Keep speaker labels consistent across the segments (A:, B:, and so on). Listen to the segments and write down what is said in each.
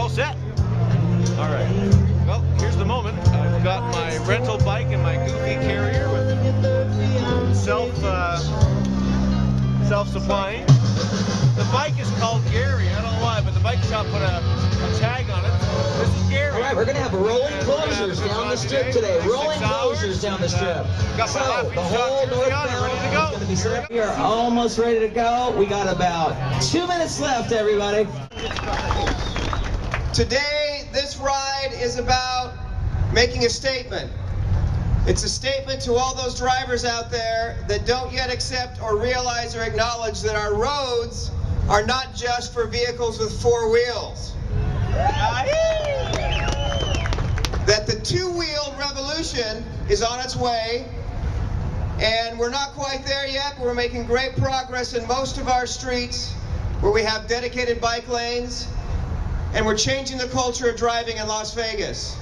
A: all set? All right. Well, here's the moment. I've got my rental bike and my goofy carrier with self-supplying. The bike is called Gary. I don't know why, but the bike shop put a tag on it. This is Gary.
B: All right, we're going to have rolling closures down the strip today. Rolling closures down the strip. So the whole northbound is going to be set up. We are almost ready to go. We got about 2 minutes left, everybody.
C: Today, this ride is about making a statement. It's a statement to all those drivers out there that don't yet accept or realize or acknowledge that our roads are not just for vehicles with 4 wheels. That the 2-wheel revolution is on its way, and we're not quite there yet, but we're making great progress in most of our streets where we have dedicated bike lanes, and we're changing the culture of driving in Las Vegas.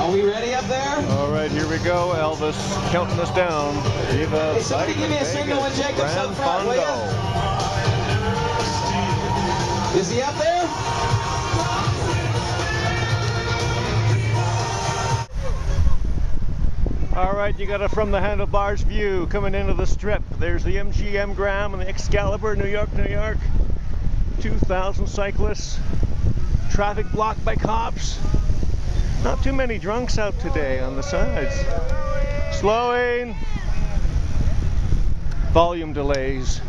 B: Are we ready up there?
A: All right, here we go. Elvis counting us down. Viva.
B: Hey, somebody give me a signal when Jacob's up front, will ya? Is he up there?
A: All right, you got a from the handlebars view coming into the strip. There's the MGM Graham and the Excalibur, New York, New York. 2,000 cyclists. Traffic blocked by cops. Not too many drunks out today on the sides. Slowing. Volume delays.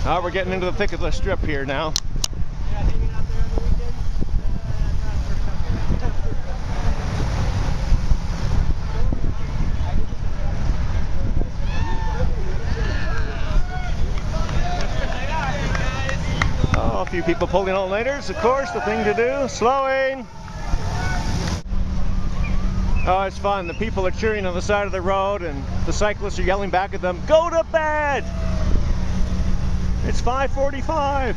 A: Now we're getting into the thick of the strip here now. Oh, a few people pulling all-nighters, of course, the thing to do. Slowing. Oh, it's fun. The people are cheering on the side of the road and the cyclists are yelling back at them, "Go to bed!" It's 5:45.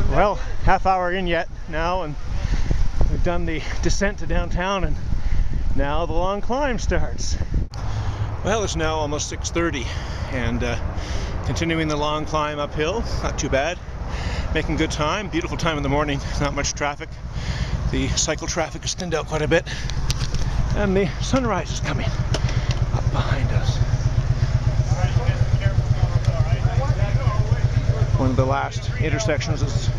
A: Well, half hour in yet now, and we've done the descent to downtown, and now the long climb starts. Well, it's now almost 6:30, and continuing the long climb uphill. Not too bad. Making good time. Beautiful time in the morning. Not much traffic. The cycle traffic has thinned out quite a bit, and the sunrise is coming up behind us. One of the last intersections is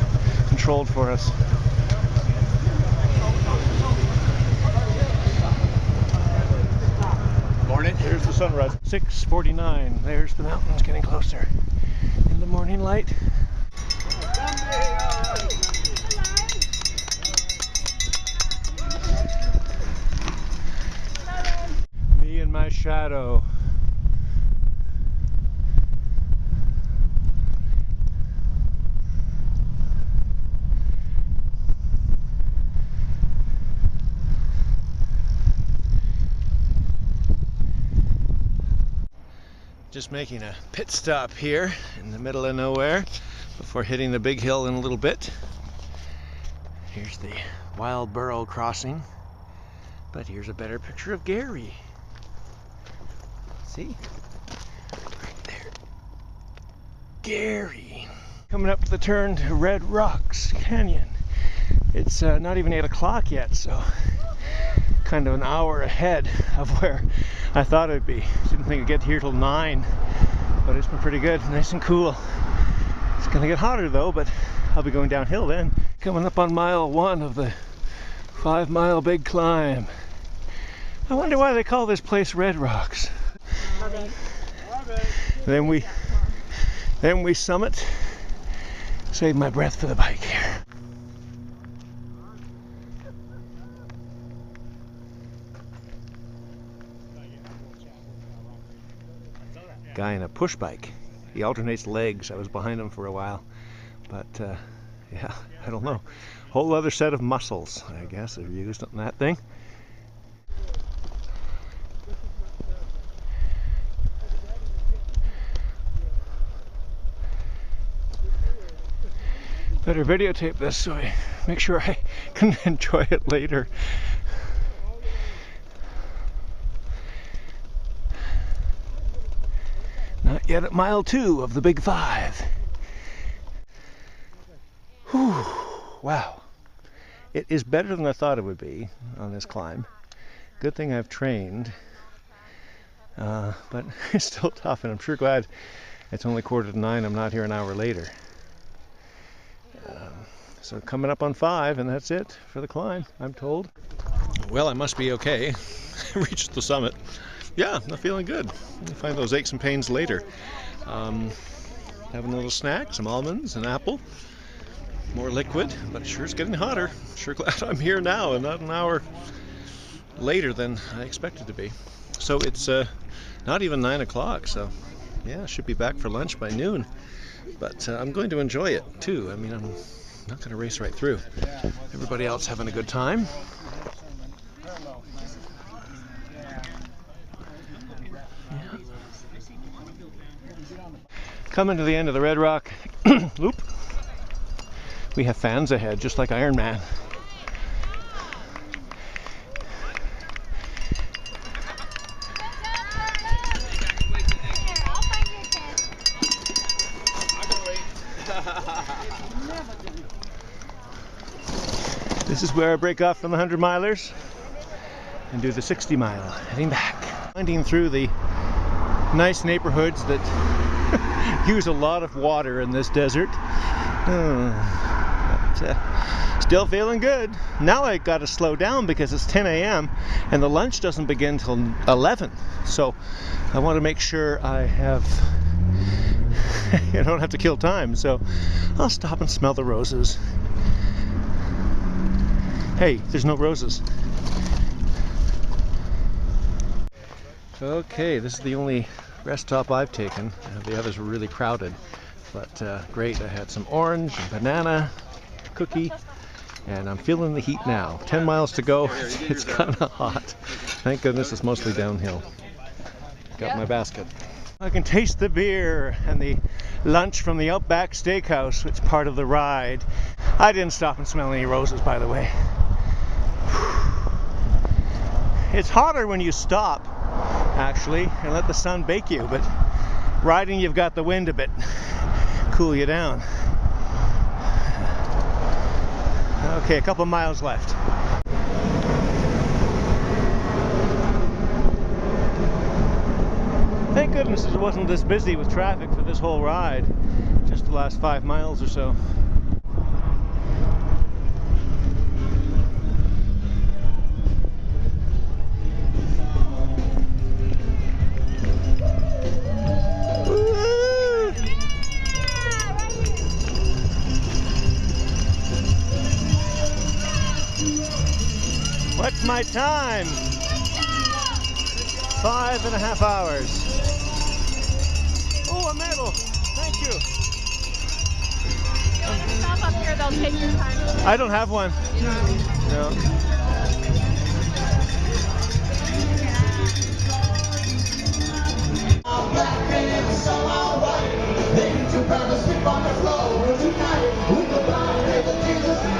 A: controlled for us. Morning. There's the sunrise. 6:49. There's the mountains getting closer in the morning light. Me and my shadow. Just making a pit stop here in the middle of nowhere before hitting the big hill in a little bit. Here's the Wildboro crossing, but here's a better picture of Gary. See? Right there. Gary. Coming up to the turn to Red Rocks Canyon. It's not even 8 o'clock yet, so kind of an hour ahead of where I thought it'd be. Didn't think I'd get here till 9, but it's been pretty good, nice and cool. It's gonna get hotter though, but I'll be going downhill then. Coming up on mile 1 of the 5-mile big climb. I wonder why they call this place Red Rocks. Then we summit Save my breath for the bike here. Guy in a push bike. He alternates legs. I was behind him for a while. But yeah, I don't know. Whole other set of muscles, I guess, are used on that thing. Better videotape this so I make sure I can enjoy it later. Not yet at mile 2 of the Big 5. Whew, wow. It is better than I thought it would be on this climb. Good thing I've trained. But it's still tough, and I'm sure glad it's only 8:45. I'm not here an hour later. So coming up on 5, and that's it for the climb, I'm told. Well, I must be okay. Reached the summit. Yeah, I'm feeling good. I'll find those aches and pains later. Having a little snack, some almonds, an apple. More liquid, but it sure is getting hotter. Sure glad I'm here now and not an hour later than I expected to be. So it's not even 9 o'clock, so yeah, I should be back for lunch by noon. But I'm going to enjoy it too. I mean, I'm not going to race right through. Everybody else having a good time. Yeah. Coming to the end of the Red Rock loop. We have fans ahead, just like Iron Man. This is where I break off from the 100-milers and do the 60-mile, heading back. Winding through the nice neighborhoods that use a lot of water in this desert. Still feeling good. Now I got to slow down because it's 10 a.m. and the lunch doesn't begin till 11. So I want to make sure I have, I don't have to kill time. So I'll stop and smell the roses. Hey, there's no roses. Okay, this is the only rest stop I've taken. The others were really crowded. But great, I had some orange and banana, cookie, and I'm feeling the heat now. 10 miles to go, it's kind of hot. Thank goodness it's mostly downhill. Got my basket. I can taste the beer and the lunch from the Outback Steakhouse, which is part of the ride. I didn't stop and smell any roses, by the way. It's hotter when you stop, actually, and let the sun bake you, but riding you've got the wind a bit. Cool you down. Okay, a couple miles left. Thank goodness it wasn't this busy with traffic for this whole ride. Just the last 5 miles or so. What's my time? 5.5 hours. Oh, a medal. Thank you.
D: You want yourself up here, they'll take your time.
A: I don't have one. No.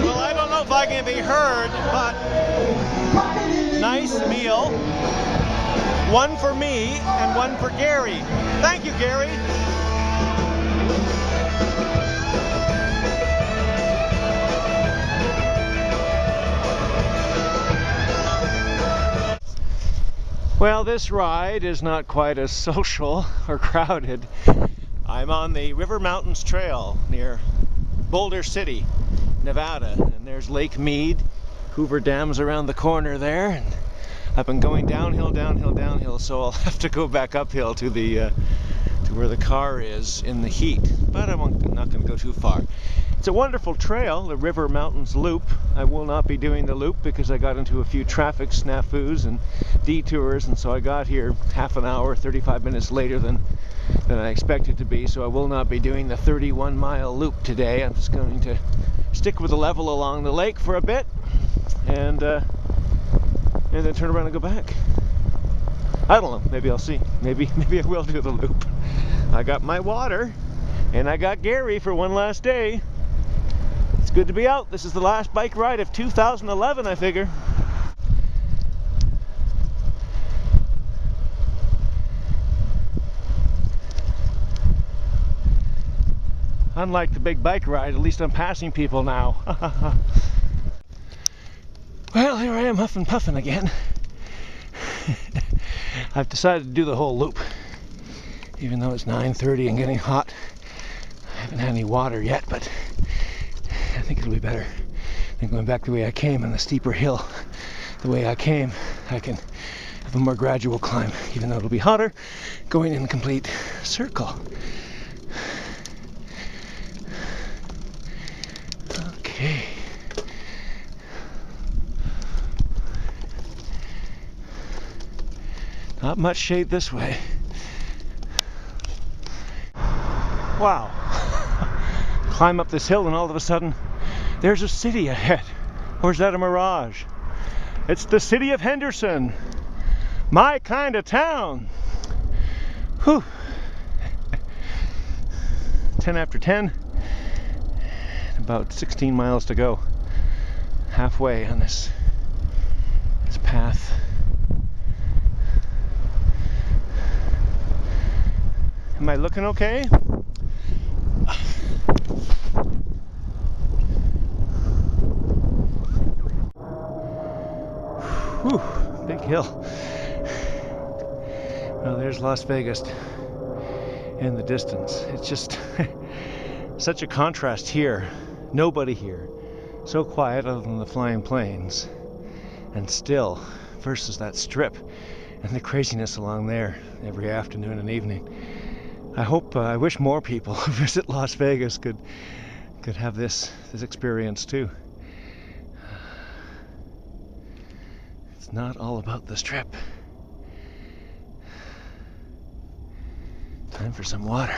A: Well, I don't know if I can be heard, but nice meal. One for me and one for Gary. Thank you, Gary. Well, this ride is not quite as social or crowded. I'm on the River Mountains Trail near Boulder City, Nevada, and there's Lake Mead. Hoover Dam's around the corner there, and I've been going downhill, downhill, downhill, so I'll have to go back uphill to the to where the car is in the heat. But I'm not going to go too far. It's a wonderful trail, the River Mountains Loop. I will not be doing the loop because I got into a few traffic snafus and detours, and so I got here half an hour, 35 minutes later than I expected to be, so I will not be doing the 31-mile loop today. I'm just going to stick with the level along the lake for a bit and then turn around and go back. I don't know, maybe I'll see. Maybe I will do the loop. I got my water and I got Gary for one last day. It's good to be out. This is the last bike ride of 2011, I figure. Unlike the big bike ride, at least I'm passing people now. Well, here I am huffing puffing again. I've decided to do the whole loop. Even though it's 9:30 and getting hot. I haven't had any water yet, but I think it'll be better than going back the way I came on the steeper hill. The way I came, I can have a more gradual climb, even though it'll be hotter, going in a complete circle. Okay. Not much shade this way. Wow. Climb up this hill and all of a sudden there's a city ahead. Or is that a mirage? It's the city of Henderson. My kind of town. Whew. 10 after 10. About 16 miles to go. Halfway on this path. Am I looking okay? Whew, big hill. Well, there's Las Vegas in the distance. It's just such a contrast here. Nobody here. So quiet other than the flying planes. And still, versus that strip and the craziness along there every afternoon and evening. I wish more people who visit Las Vegas could have this experience too. It's not all about the strip. Time for some water.